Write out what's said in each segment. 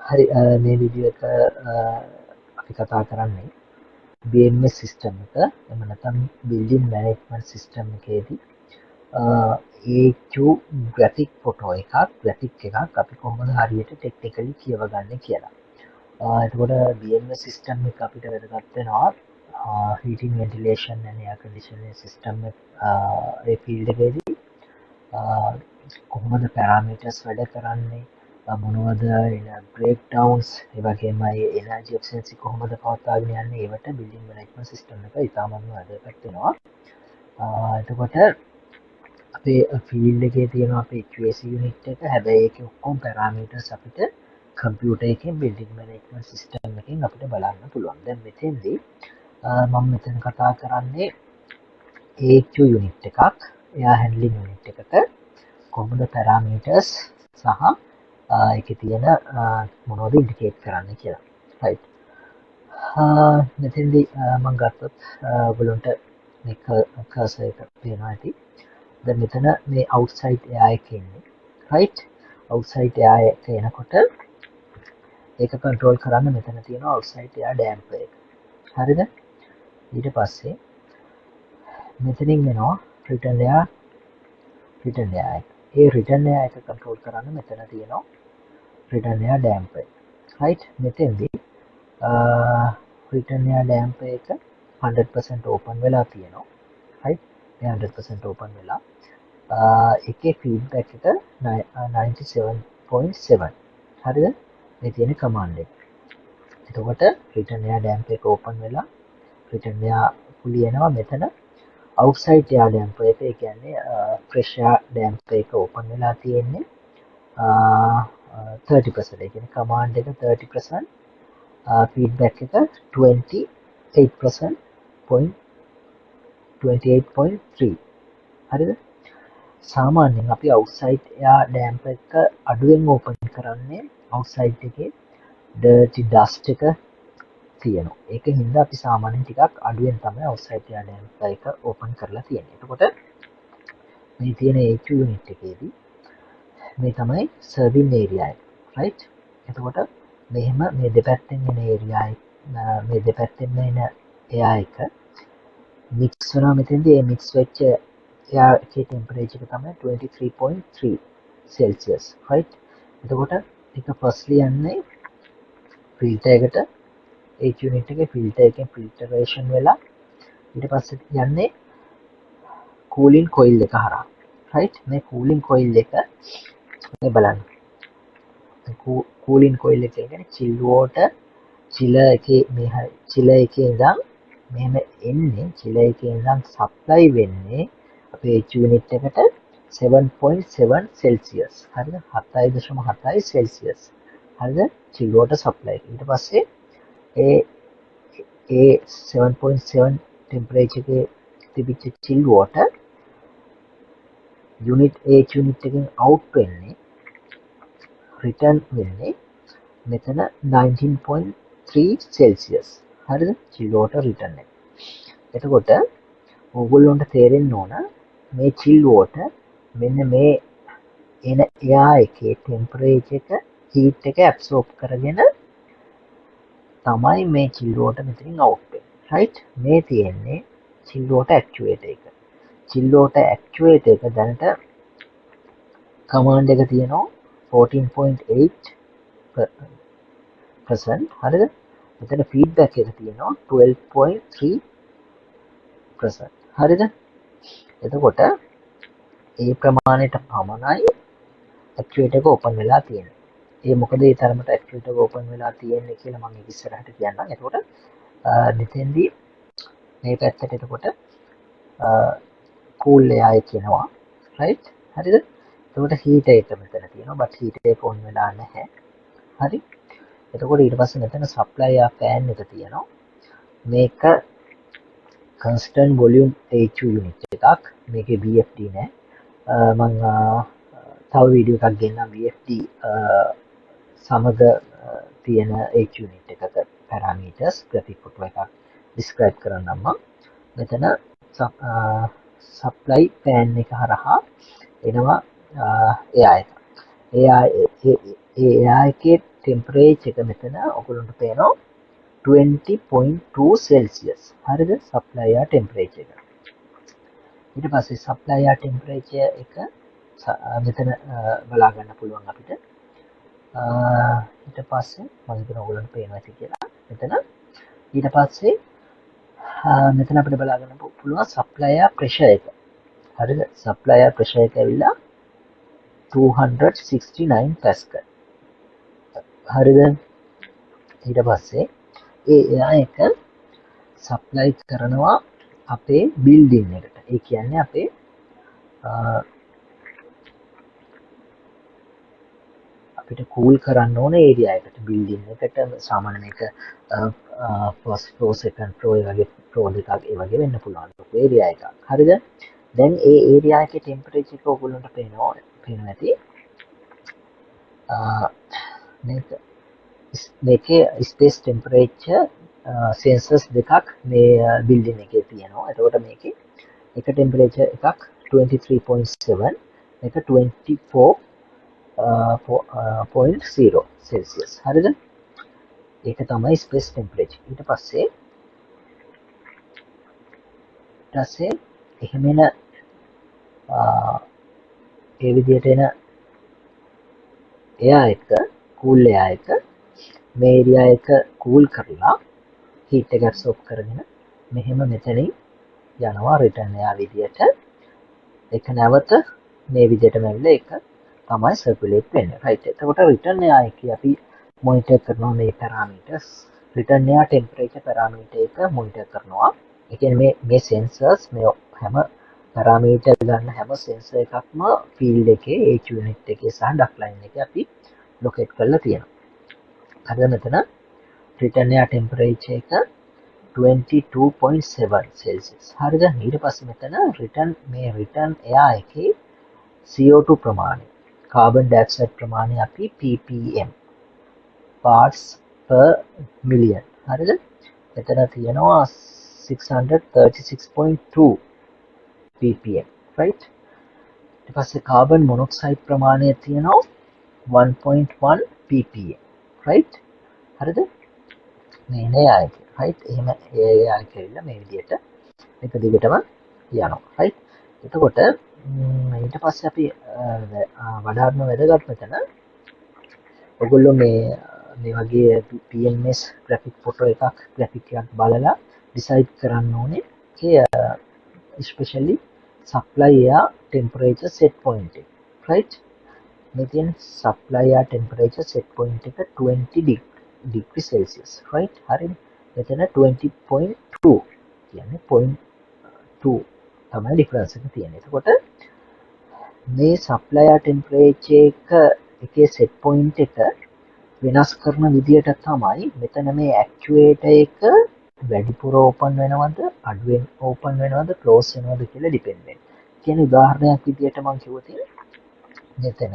හරි මේ වීඩියෝ එක අපි කතා කරන්නේ BMS සිස්ටම් එක එහෙම නැත්නම් බිල්ඩින් මැනේජ්මන්ට් සිස්ටම් එකේදී AQ ග්‍රැෆික් ෆොටෝ එකක් අපි කොහොමද හරියට ටෙක්නිකලි කියවගන්නේ කියලා. එතකොට BMS සිස්ටම් එක අපිට වැදගත් වෙනවා heating ventilation and air conditioning system A field එකේදී කොහොමද පැරාමීටර්ස් වැඩ කරන්නේ මොනවද බ්‍රේක් ඩවුන්ස් ඒ වගේමයි එනර්ජි එෆිෂියන්සි කොහොමද පවත්වාගෙන යන්නේ ඒවට බිල්ඩින් මැනේජ්මන්ට් සිස්ටම් එක ඉතාමත්ම වැදගත් වෙනවා. එතකොට අපේ ෆීල්ඩ් එකේ තියෙන අපේ QAC යුනිට් එක හැබැයි ඒකේ ඔක්කොම පැරාමීටර්ස් අපිට කම්පියුටර් එකෙන් බිල්ඩින් මැනේජ්මන්ට් සිස්ටම් එකෙන් අපිට බලන්න පුළුවන්. දැන් මෙතෙන්දී මම මෙතන කතා කරන්නේ AQ යුනිට් එකක් එයා හැන්ඩලින් යුනිට් එකට කොහොමද පැරාමීටර්ස් සහ එකේ තියෙන මොනවද ඉන්ඩිකේට් කරන්න කියලා. රයිට්. මෙතෙන්දී මම ගත්තොත් ඔයගොල්ලන්ට මේ කර්සර් එක පේනවා ඇති. දැන් මෙතන මේ අවුට්සයිඩ් එයා එක ඉන්නේ. රයිට්. අවුට්සයිඩ් එයා එක එනකොට ඒක කන්ට්‍රෝල් කරන්න මෙතන තියෙනවා අවුට්සයිඩ් එයා ඩැම්පර් එක. හරිද? ඊට පස්සේ මෙතනින් එනවා රිටර්න් එයා එක. ඒ රිටර්න් එයා එක කන්ට්‍රෝල් කරන්න මෙතන තියෙනවා රිටර්න් එයා ඩැම්පර් එක. රයිට්. මෙතෙන්දී රිටර්න් එයා ඩැම්පර් එක 100% ඕපන් වෙලා තියෙනවා. රයිට්. ඒ 100% ඕපන් වෙලා එකේ ෆීඩ්බැක් එක 97.7. හරිද? මේ තියෙන කමාන්ඩ් එක. එතකොට රිටර්න් එයා ඩැම්පර් එක ඕපන් වෙලා රිටර්න් එයා ෆුලි එනවා මෙතන අවුට්සයිඩ් එයා ඩැම්පර් එක ඒ කියන්නේ ෆ්‍රෙෂ් එයා ඩැම්පර් එක ඕපන් වෙලා තියෙන්නේ 30%. ඒ කියන්නේ කමාන්ඩ් එක 30% feedback එක 28.3. හරිද? සාමාන්‍යයෙන් අපි අවුට්සයිඩ් එයා ඩැම්පර් එක අඩුවෙන් ඕපන් කරන්නේ අවුට්සයිඩ් එකේ ඩර්ටි ඩස්ට් එක තියෙනවා. ඒක හින්දා අපි සාමාන්‍යයෙන් ටිකක් අඩුවෙන් තමයි අවුට්සයිඩ් එයා ඩැම්පර් එක ඕපන් කරලා තියෙන්නේ. එතකොට මේ තියෙන AQ යුනිට් එකේදී මේ තමයි සර්වින් ඒරියා එක. රයිට්. එතකොට මෙහෙම මේ දෙපැත්තෙන් එන ඒරියා මේ දෙපැත්තෙන් එන එයා එක මික්ස් වෙනවා මෙතෙන්දී ඒ මික්ස් වෙච්ච එයා එකේ ටෙම්පරේචර් එක තමයි 23.3 සෙල්සියස්. රයිට්. එතකොට ඒක ෆස්ට්ලි යන්නේ ෆිල්ටර් එකට ඒ යුනිට් එකේ ෆිල්ටර් එකෙන් ෆිල්ටරේෂන් වෙලා ඊට පස්සේ යන්නේ කූලින් කොයිල් එක හරහා. රයිට්. මේ කූලින් කොයිල් එක මේ බලන්න. කූලින් කොයිල් එක කියන්නේ චිල් වෝටර් චිලර් එකේ මේ චිලර් එකේ ඉඳන් මෙහෙම එන්නේ චිලර් එකේ ඉඳන් සප්ලයි වෙන්නේ අපේ යුනිට් එකට 7.7 සෙල්සියස්. හරිද? 7.7 සෙල්සියස්. හරිද? Chill water supply. ඊට පස්සේ ඒ 7.7 ටෙම්පරේචර් එකේ තිබිච්ච චිල් වෝටර් යුනිට් යුනිට් එකෙන් අවුට් වෙන්නේ රිටර්න් වෙන්නේ මෙතන 19.3 සෙල්සියස්. හරිද? චිල් වෝටර් රිටර්න් එක. එතකොට ඕගොල්ලොන්ට තේරෙන්න ඕන මේ චිල් වෝටර් මෙන්න මේ එන එයා එකේ ටෙම්පරේචර් එක හීට් එක ඇබ්සෝබ් කරගෙන තමයි මේ චිල් වෝටර් මෙතනින් අවුට් වෙන්නේ. රයිට්. මේ තියෙන්නේ චිල් වෝටර් ඇක්චුවේටර් එක. චිල් වෝටර් ඇක්චුවේටර් එක දැනට කමාන්ඩ් එක තියෙනවා 14.8%. හරිද? මෙතන ෆීඩ්බැක් එක තියෙනවා 12.3%. හරිද? එතකොට ඒ ප්‍රමාණයට පමණයි ඇක්චුවේටර් එක ඕපන් වෙලා තියෙන්නේ. ඒ මොකද ඒ තරමට ඇක්චුවේටර් එක ඕපන් වෙලා තියෙන්නේ කියලා මම ඉස්සරහට කියන්නම්. එතකොට මෙතෙන්දී මේ පැත්තට එතකොට කූල් එයා එක එනවා. රයිට්. හරිද? එතකොට හීටර් එක මෙතන තියෙනවා. බට් හීටර් එක ඔන් වෙලා නැහැ. හරි. එතකොට ඊට පස්සේ මෙතන සප්ලයි ආ ෆෑන් එක තියෙනවා. මේක කන්ස්ටන්ට් වොලියුම් AQ යුනිට් එකක්. මේකේ VFD නෑ. මම තව වීඩියෝ එකක් ගෙන්නම් VFD සමග තියෙන AQ යුනිට් එකක පැරාමීටර්ස් ග්‍රැෆික් ෆොටෝ එකක් ඩිස්ක්‍රයිබ් කරන්නම් මම. මෙතන සප්ලයි ෆෑන් එක හරහා එනවා එයා එක. එයා එකේ temperature එක මෙතන ඔයගොල්ලන්ට පේනවා 20.2 Celsius. හරිද? supply air temperature එක. ඊට පස්සේ supply air temperature එක මෙතන බලා ගන්න පුළුවන් අපිට. ඊට පස්සේ මම හිතනවා ඔයගොල්ලන්ට පේනවා ඇති කියලා. මෙතන ඊට පස්සේ මෙතන අපිට බලා ගන්න පුළුවන් supply air pressure එක. හරිද? supply air pressure එක ඇවිල්ලා 269 pascal. හරිද? ඊට පස්සේ එයා එක සප්ලයි කරනවා අපේ බිල්ඩින් එකට. ඒ කියන්නේ අපේ අපිට කූල් කරන්න ඕන ඒරියා එකට, බිල්ඩින් එකට. සාමාන්‍යයෙන් මේක ෆස්ට් ෆ්ලෝර්, සෙකන්ඩ් ෆ්ලෝර්, ඒ වගේ ෆ්ලෝර් දෙකක් ඒ වගේ වෙන්න පුළුවන් ලොකු ඒරියා එකක්. හරිද? දැන් ඒ ඒරියා එකේ ටෙම්පරේචර් එක ඔයගොල්ලන්ට පේනවා ඇති. මේකේ ස්පේස් ටෙම්පරේචර් සෙන්සර්ස් දෙකක් මේ බිල්ඩින් එකේ තියෙනවා. එතකොට මේකේ එක ටෙම්පරේචර් එකක් 23.7, එක 24.0 Celsius. හරිද? ඒක තමයි ස්පේස් ටෙම්පරේචර්. ඊට පස්සේ එහෙම එන ඒ විදිහට එන එයා එක කූල් එයා එක මේ ඒරියා එක කූල් කරලා හීට් එක ඇබ්සෝබ් කරගෙන මෙහෙම මෙතනින් යනවා රිටර්න් එයා විදියට. ඒක නැවත මේ විදියටම ඇවිල්ලා ඒක තමයි සර්කියුලේට් වෙන්නේ. රයිට්. එතකොට රිටර්න් එයා එකේ අපි මොනිටර් කරනවා මේ පැරාමීටර්ස්. රිටර්න් එයා ටෙම්පරේචර් පැරාමීටර් එක මොනිටර් කරනවා. ඒ කියන්නේ මේ සෙන්සර්ස් මේ හැම පැරාමීටර් ගන්න හැම සෙන්සර් එකක්ම ෆීල්ඩ් එකේ H යුනිට් එකේ සහ ඩක් ලයින් එකේ අපි ලොකේට් කරලා තියෙනවා. හරිද? මෙතන රිටර්න් එයා ටෙම්පරේචර් එක 22.7 Celsius. හරිද? ඊට පස්සේ මෙතන රිටර්න් එයා එකේ CO2 ප්‍රමාණය, කාබන් ඩයොක්සයිඩ් ප්‍රමාණය අපි ppm parts per million. හරිද? මෙතන තියෙනවා 636.2 ppm. right? ඊට පස්සේ කාබන් මොනොක්සයිඩ් ප්‍රමාණය තියෙනවා 1.1 ppm. right? හරිද? මේ එයා එක. right? එහෙම එයා කියලා මේ විදිහට එක දිගටම යනවා. right? එතකොට ඊට පස්සේ අපි වඩාත්ම වැදගත් මෙතන ඔයගොල්ලෝ මේ වගේ PMS graphic photo එකක් graphic එකක් බලලා decide කරන්න ඕනේ especially supply air temperature set point එක. right? මේ තියෙන supply air temperature set point එක 20 degree Celsius. right? හරිද? මෙතන 20.2 කියන්නේ 0.2 තමයි ඩිෆරන්ස් එක තියෙන්නේ. එතකොට මේ supply air temperature එකේ set point එක වෙනස් කරන විදියට තමයි මෙතන මේ actuator එක වැඩිපුර open වෙනවද, අඩුවෙන් open වෙනවද, close වෙනවද කියලා depend වෙනවා. කියන්නේ උදාහරණයක් විදියට මම කිව්වොත් මෙතන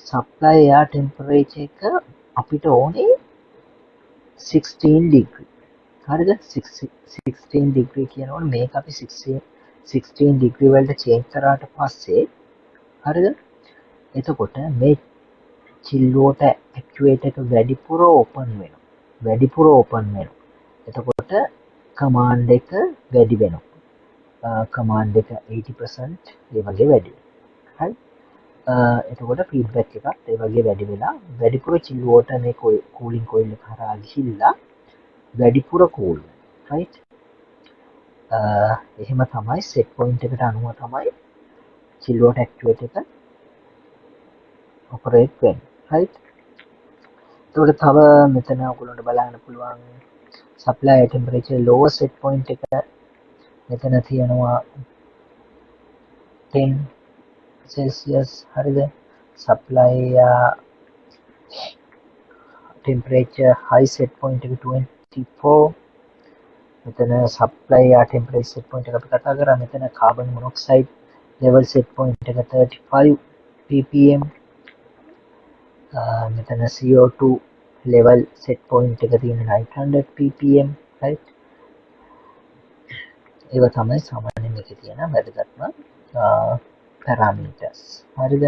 supply air temperature එක අපිට ඕනේ 16 degree. හරිද? 16 degree කියනවනේ මේක අපි 16 degree වලට change කරාට පස්සේ හරිද? එතකොට මේ chill water actuator එක වැඩිපුර open වෙනවා. එතකොට command එක වැඩි වෙනවා. command එක 80% ඒ වගේ වැඩි වෙනවා. හරි? එතකොට feedback එකත් ඒ වගේ වැඩි වෙලා වැඩිපුර chill water මේ cooling coil එක හරහා ගිහිල්ලා වැඩිපුර cool වෙනවා. right? එහෙම තමයි set point එකට අනුව තමයි chill water actuator එක operate වෙන්නේ. right? එතකොට තව මෙතන ඔයගොල්ලන්ට බලන්න පුළුවන් supply temperature lower set point එක මෙතන තියෙනවා 10 Celsius. හරිද? supply temperature high set point එක 24. මෙතන supply temperature set point එක අපි කතා කරා. මෙතන carbon monoxide level set point එක 35 ppm. මෙතන CO2 level set point එක තියෙන 900 ppm. right? ඒව තමයි සාමාන්‍යයෙන් මේකේ තියෙන වැදගත්ම parameters. හරිද?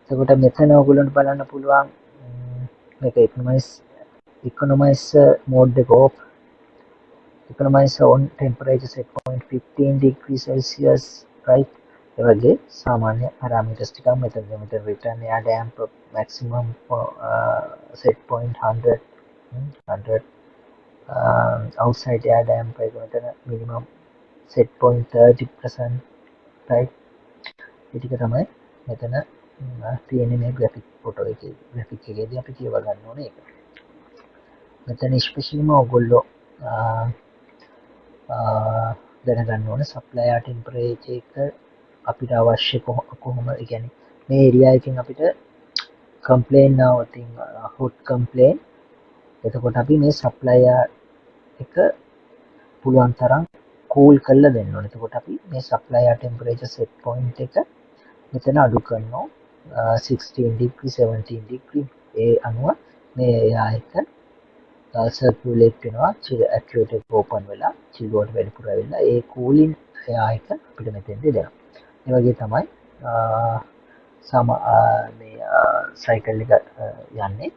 එතකොට මෙතන ඔයගොල්ලන්ට බලන්න පුළුවන් මේක economize mode එක off, economize on temperature set point 15 degree Celsius, right? ඒ වගේ සාමාන්‍ය parameters ටිකක් මෙතන return air damp maximum set point 100, 100 outside air damp එක මෙතන minimum set point 30%, right? ඒ ටික තමයි මෙතන තියෙන්නේ මේ graphic photo එකේ. graphic එකේදී අපි කියව ගන්න ඕනේ ඒක. මෙතන ස්පෙෂලිම ඔයගොල්ලෝ දැනගන්න ඕනේ supply air temperature එක අපිට අවශ්‍ය කොහොම, ඒ කියන්නේ මේ ඒරියා එකෙන් අපිට complain now thing hot complain. එතකොට අපි මේ supply air එක පුළුවන් තරම් cool කරලා දෙන්න ඕනේ. එතකොට අපි මේ supply air temperature set point එක මෙතන අඩු කරනවා 16 degree 17 degree. ඒ අනුව මේ එයා එක සර්කියුලේට් වෙනවා, ඇක්චුවේටර් එක ඕපන් වෙලා චිල් වෝටර් වැඩිපුර ඇවිල්ලා ඒ කූලින් එයා එක අපිට මෙතෙන්දී දෙනවා. ඒ වගේ තමයි මේ සයිකල් එක යන්නේ.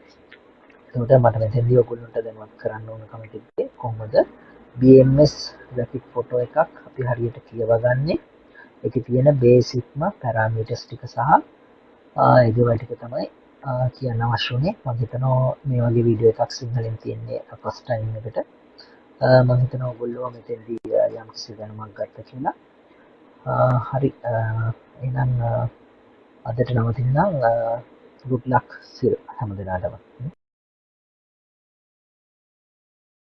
එතකොට මට මෙතෙන්දී ඔයගොල්ලන්ට දැනුවත් කරන්න ඕන කම තිබ්බේ කොහොමද BMS graphic photo එකක් අපි හරියට කියවගන්නේ. ඒකේ තියෙන බේසික්ම පැරාමීටර්ස් ටික සහ ඒකවල ටික තමයි කියන්න අවශ්‍ය වුණේ. මම හිතනවා මේ වගේ වීඩියෝ එකක් සිංහලෙන් තියෙන්නේ ෆස්ට් ටයිම් එකට. මම හිතනවා ඔයගොල්ලෝ මෙතෙන්දී යම් කිසි දැනුමක් ගත්ත කියලා. හරි, එහෙනම් අදට නවතින්නම්. good luck හැම දිනකටම.